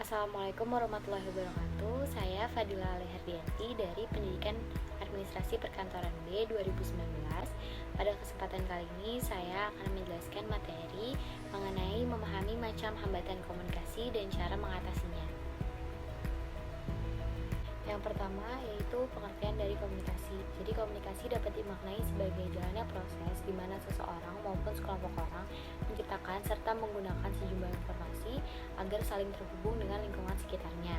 Assalamualaikum warahmatullahi wabarakatuh. Saya Fadila Leherdianti dari Pendidikan Administrasi Perkantoran B 2019. Pada kesempatan kali ini saya akan menjelaskan materi mengenai memahami macam hambatan komunikasi dan cara mengatasinya. Yang pertama yaitu pengertian dari komunikasi. Jadi komunikasi dapat dimaknai sebagai jalannya proses di mana seseorang maupun sekelompok orang menciptakan serta menggunakan sejumlah informasi agar saling terhubung dengan lingkungan sekitarnya.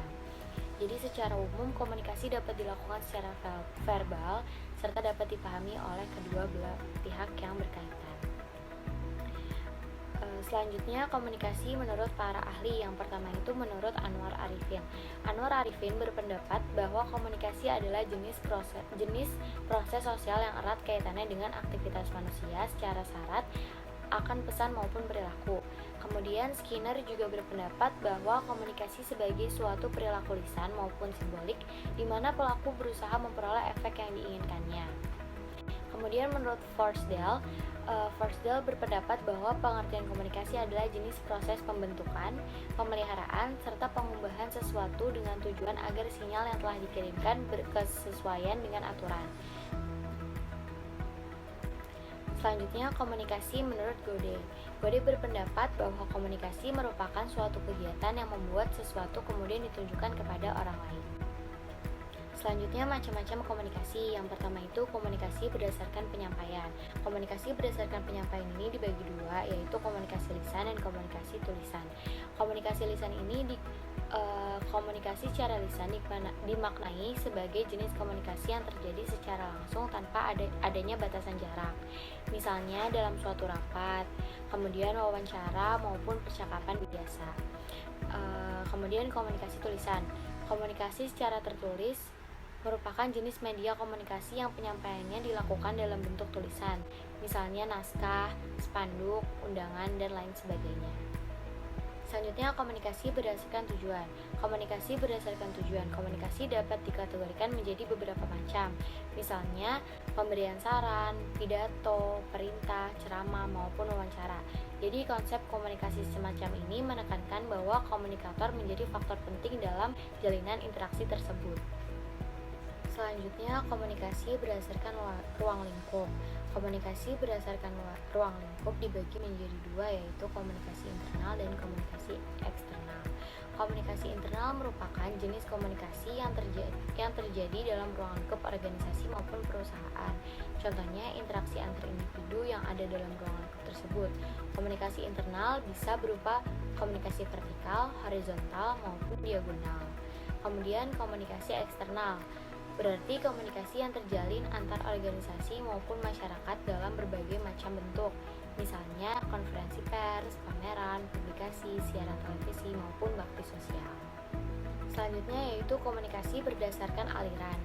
Jadi secara umum komunikasi dapat dilakukan secara verbal serta dapat dipahami oleh kedua belah pihak yang berkaitan. Selanjutnya komunikasi menurut para ahli. Yang pertama itu menurut Anwar Arifin. Anwar Arifin berpendapat bahwa komunikasi adalah jenis proses sosial yang erat kaitannya dengan aktivitas manusia secara syarat akan pesan maupun perilaku. Kemudian Skinner juga berpendapat bahwa komunikasi sebagai suatu perilaku lisan maupun simbolik di mana pelaku berusaha memperoleh efek yang diinginkannya. Kemudian menurut Forsdale berpendapat bahwa pengertian komunikasi adalah jenis proses pembentukan, pemeliharaan, serta pengubahan sesuatu dengan tujuan agar sinyal yang telah dikirimkan berkesesuaian dengan aturan. Selanjutnya komunikasi menurut Gode. Gode berpendapat bahwa komunikasi merupakan suatu kegiatan yang membuat sesuatu kemudian ditunjukkan kepada orang lain. Selanjutnya macam-macam komunikasi. Yang pertama itu komunikasi berdasarkan penyampaian. Komunikasi berdasarkan penyampaian ini dibagi dua, yaitu komunikasi lisan dan komunikasi tulisan. Komunikasi lisan ini komunikasi secara lisan dimaknai sebagai jenis komunikasi yang terjadi secara langsung tanpa adanya batasan jarak. Misalnya dalam suatu rapat, kemudian wawancara maupun percakapan biasa. Kemudian komunikasi tulisan. Komunikasi secara tertulis merupakan jenis media komunikasi yang penyampaiannya dilakukan dalam bentuk tulisan, misalnya naskah, spanduk, undangan, dan lain sebagainya. Selanjutnya komunikasi berdasarkan tujuan. Komunikasi berdasarkan tujuan. Komunikasi dapat dikategorikan menjadi beberapa macam, misalnya pemberian saran, pidato, perintah, ceramah, maupun wawancara. Jadi konsep komunikasi semacam ini menekankan bahwa komunikator menjadi faktor penting dalam jalinan interaksi tersebut. Selanjutnya komunikasi berdasarkan ruang lingkup. Komunikasi berdasarkan ruang lingkup dibagi menjadi dua, yaitu komunikasi internal dan komunikasi eksternal. Komunikasi internal merupakan jenis komunikasi yang terjadi dalam ruang lingkup organisasi maupun perusahaan. Contohnya interaksi antar individu yang ada dalam ruang lingkup tersebut. Komunikasi internal bisa berupa komunikasi vertikal, horizontal, maupun diagonal. Kemudian komunikasi eksternal berarti komunikasi yang terjalin antar organisasi maupun masyarakat dalam berbagai macam bentuk, misalnya konferensi pers, pameran, publikasi, siaran televisi, maupun bakti sosial. Selanjutnya yaitu komunikasi berdasarkan aliran.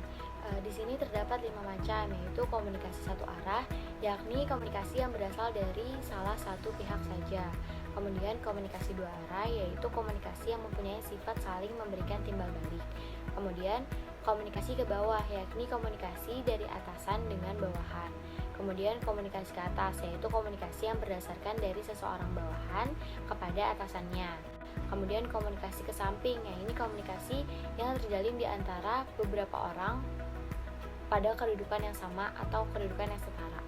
Di sini terdapat 5 macam, yaitu komunikasi satu arah, yakni komunikasi yang berasal dari salah satu pihak saja. Kemudian komunikasi dua arah, yaitu komunikasi yang mempunyai sifat saling memberikan timbal balik. Kemudian komunikasi ke bawah, yakni komunikasi dari atasan dengan bawahan. Kemudian komunikasi ke atas, yaitu komunikasi yang berdasarkan dari seseorang bawahan kepada atasannya. Kemudian komunikasi ke samping, ini komunikasi yang terjalin di antara beberapa orang pada kedudukan yang sama atau kedudukan yang setara.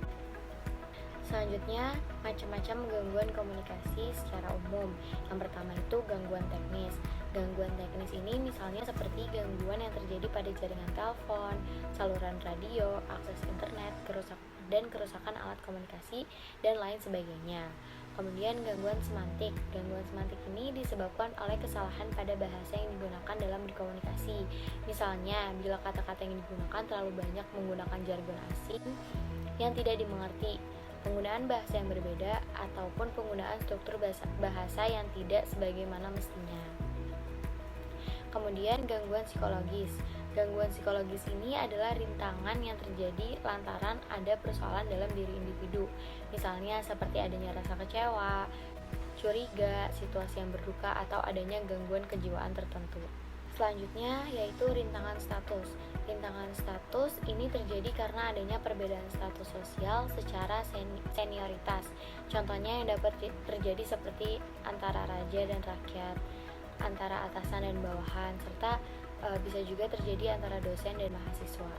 Selanjutnya, macam-macam gangguan komunikasi secara umum. Yang pertama itu gangguan teknis. Gangguan teknis ini misalnya seperti gangguan yang terjadi pada jaringan telepon, saluran radio, akses internet, kerusakan alat komunikasi, dan lain sebagainya. Kemudian gangguan semantik. Gangguan semantik ini disebabkan oleh kesalahan pada bahasa yang digunakan dalam berkomunikasi. Misalnya, bila kata-kata yang digunakan terlalu banyak menggunakan jargon asing yang tidak dimengerti, penggunaan bahasa yang berbeda, ataupun penggunaan struktur bahasa yang tidak sebagaimana mestinya. Kemudian gangguan psikologis. Gangguan psikologis ini adalah rintangan yang terjadi lantaran ada persoalan dalam diri individu. Misalnya seperti adanya rasa kecewa, curiga, situasi yang berduka, atau adanya gangguan kejiwaan tertentu. Selanjutnya yaitu rintangan status. Rintangan status ini terjadi karena adanya perbedaan status sosial secara senioritas. Contohnya yang dapat terjadi seperti antara raja dan rakyat, antara atasan dan bawahan, serta bisa juga terjadi antara dosen dan mahasiswa.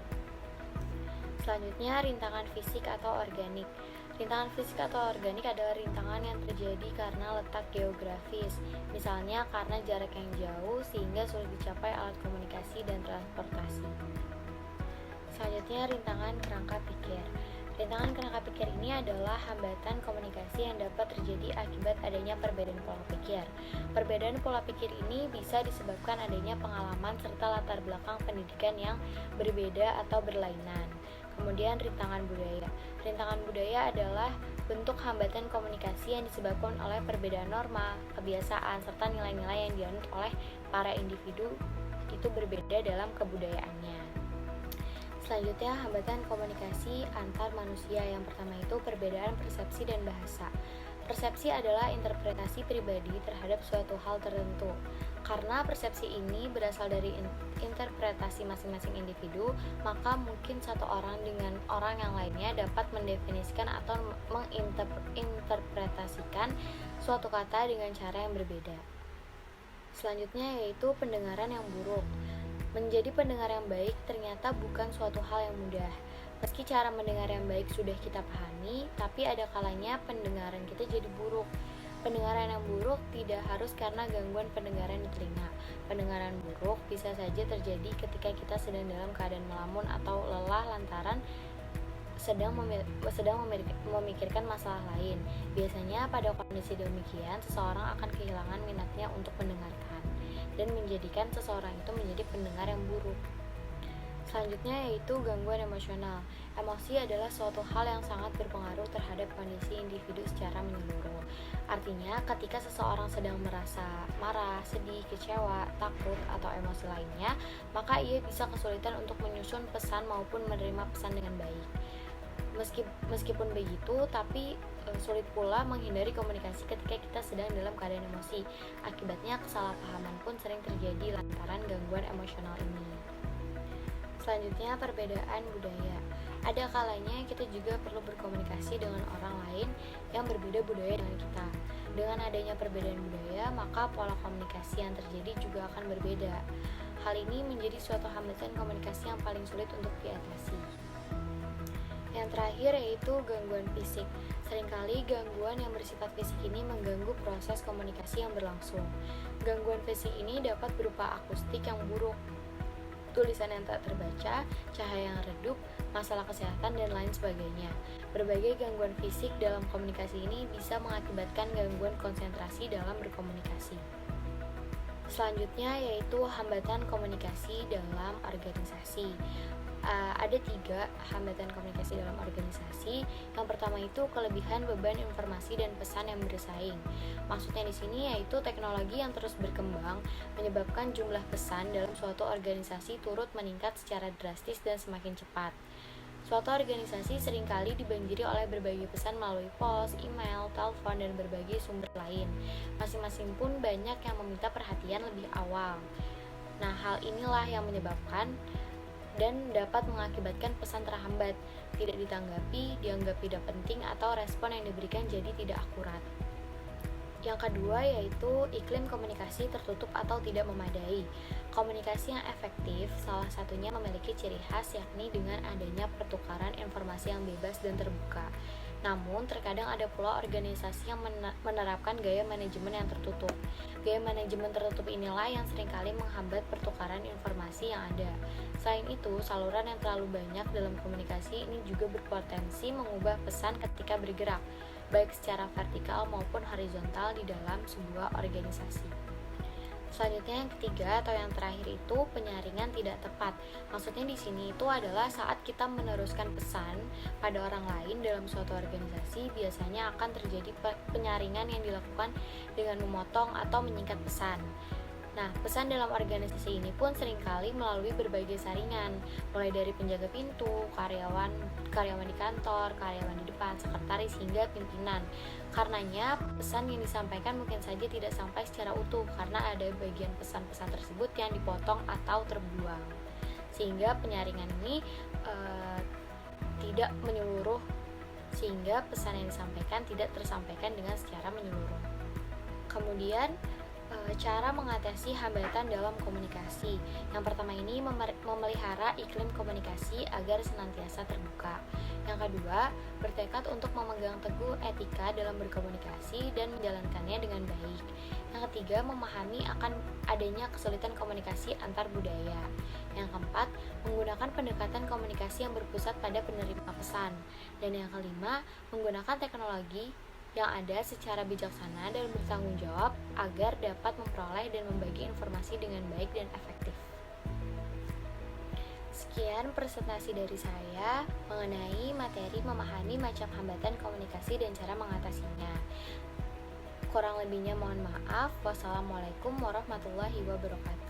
Selanjutnya, rintangan fisik atau organik. Rintangan fisik atau organik adalah rintangan yang terjadi karena letak geografis, misalnya karena jarak yang jauh sehingga sulit dicapai alat komunikasi dan transportasi. Selanjutnya, rintangan kerangka pikir. Rintangan kerangka pikir ini adalah hambatan komunikasi yang dapat terjadi akibat adanya perbedaan pola pikir. Perbedaan pola pikir ini bisa disebabkan adanya pengalaman serta latar belakang pendidikan yang berbeda atau berlainan. Kemudian rintangan budaya. Rintangan budaya adalah bentuk hambatan komunikasi yang disebabkan oleh perbedaan norma, kebiasaan, serta nilai-nilai yang dianut oleh para individu itu berbeda dalam kebudayaannya. Selanjutnya, hambatan komunikasi antar manusia. Yang pertama itu perbedaan persepsi dan bahasa. Persepsi adalah interpretasi pribadi terhadap suatu hal tertentu. Karena persepsi ini berasal dari interpretasi masing-masing individu, maka mungkin satu orang dengan orang yang lainnya dapat mendefinisikan atau menginterpretasikan suatu kata dengan cara yang berbeda. Selanjutnya yaitu pendengaran yang buruk. Menjadi pendengar yang baik ternyata bukan suatu hal yang mudah. Meski cara mendengar yang baik sudah kita pahami, tapi ada kalanya pendengaran kita jadi buruk. Pendengaran yang buruk tidak harus karena gangguan pendengaran di telinga. Pendengaran buruk bisa saja terjadi ketika kita sedang dalam keadaan melamun atau lelah lantaran sedang memikirkan masalah lain. Biasanya pada kondisi demikian, seseorang akan kehilangan minatnya untuk mendengarkan dan menjadikan seseorang itu menjadi pendengar yang buruk. Selanjutnya yaitu gangguan emosional. Emosi adalah suatu hal yang sangat berpengaruh terhadap kondisi individu secara menyeluruh. Artinya, ketika seseorang sedang merasa marah, sedih, kecewa, takut, atau emosi lainnya, maka ia bisa kesulitan untuk menyusun pesan maupun menerima pesan dengan baik. Meskipun begitu, tapi sulit pula menghindari komunikasi ketika kita sedang dalam keadaan emosi. Akibatnya kesalahpahaman pun sering terjadi lantaran gangguan emosional ini. Selanjutnya, perbedaan budaya. Ada kalanya kita juga perlu berkomunikasi dengan orang lain yang berbeda budaya dengan kita. Dengan adanya perbedaan budaya, maka pola komunikasi yang terjadi juga akan berbeda. Hal ini menjadi suatu hambatan komunikasi yang paling sulit untuk diatasi. Yang terakhir yaitu gangguan fisik. Seringkali gangguan yang bersifat fisik ini mengganggu proses komunikasi yang berlangsung. Gangguan fisik ini dapat berupa akustik yang buruk, tulisan yang tak terbaca, cahaya yang redup, masalah kesehatan, dan lain sebagainya. Berbagai gangguan fisik dalam komunikasi ini bisa mengakibatkan gangguan konsentrasi dalam berkomunikasi. Selanjutnya yaitu hambatan komunikasi dalam organisasi. Ada 3 hambatan komunikasi dalam organisasi. Yang pertama itu kelebihan beban informasi dan pesan yang bersaing. Maksudnya di sini yaitu teknologi yang terus berkembang menyebabkan jumlah pesan dalam suatu organisasi turut meningkat secara drastis dan semakin cepat. Suatu organisasi seringkali dibanjiri oleh berbagai pesan melalui pos, email, telepon, dan berbagai sumber lain. Masing-masing pun banyak yang meminta perhatian lebih awal. Nah, hal inilah yang menyebabkan dan dapat mengakibatkan pesan terhambat, tidak ditanggapi, dianggap tidak penting, atau respon yang diberikan jadi tidak akurat. Yang kedua yaitu iklim komunikasi tertutup atau tidak memadai. Komunikasi yang efektif salah satunya memiliki ciri khas yakni dengan adanya pertukaran informasi yang bebas dan terbuka. Namun, terkadang ada pula organisasi yang menerapkan gaya manajemen yang tertutup. Gaya manajemen tertutup inilah yang seringkali menghambat pertukaran informasi yang ada. Selain itu, saluran yang terlalu banyak dalam komunikasi ini juga berpotensi mengubah pesan ketika bergerak, baik secara vertikal maupun horizontal di dalam sebuah organisasi. Selanjutnya yang ketiga atau yang terakhir itu penyaringan tidak tepat. Maksudnya di sini itu adalah saat kita meneruskan pesan pada orang lain dalam suatu organisasi, biasanya akan terjadi penyaringan yang dilakukan dengan memotong atau menyingkat pesan. Nah, pesan dalam organisasi ini pun seringkali melalui berbagai saringan, mulai dari penjaga pintu, karyawan di kantor, karyawan di depan, sekretaris, hingga pimpinan. Karenanya, pesan yang disampaikan mungkin saja tidak sampai secara utuh, karena ada bagian pesan-pesan tersebut yang dipotong atau terbuang. Sehingga penyaringan ini tidak menyeluruh, sehingga pesan yang disampaikan tidak tersampaikan dengan secara menyeluruh. Kemudian, Cara mengatasi hambatan dalam komunikasi. Yang pertama ini memelihara iklim komunikasi agar senantiasa terbuka. Yang kedua, bertekad untuk memegang teguh etika dalam berkomunikasi dan menjalankannya dengan baik. Yang ketiga, memahami akan adanya kesulitan komunikasi antar budaya. Yang keempat, menggunakan pendekatan komunikasi yang berpusat pada penerima pesan. Dan yang kelima, menggunakan teknologi yang ada secara bijaksana dan bertanggung jawab agar dapat memperoleh dan membagi informasi dengan baik dan efektif. Sekian presentasi dari saya mengenai materi memahami macam hambatan komunikasi dan cara mengatasinya. Kurang lebihnya mohon maaf. Wassalamualaikum warahmatullahi wabarakatuh.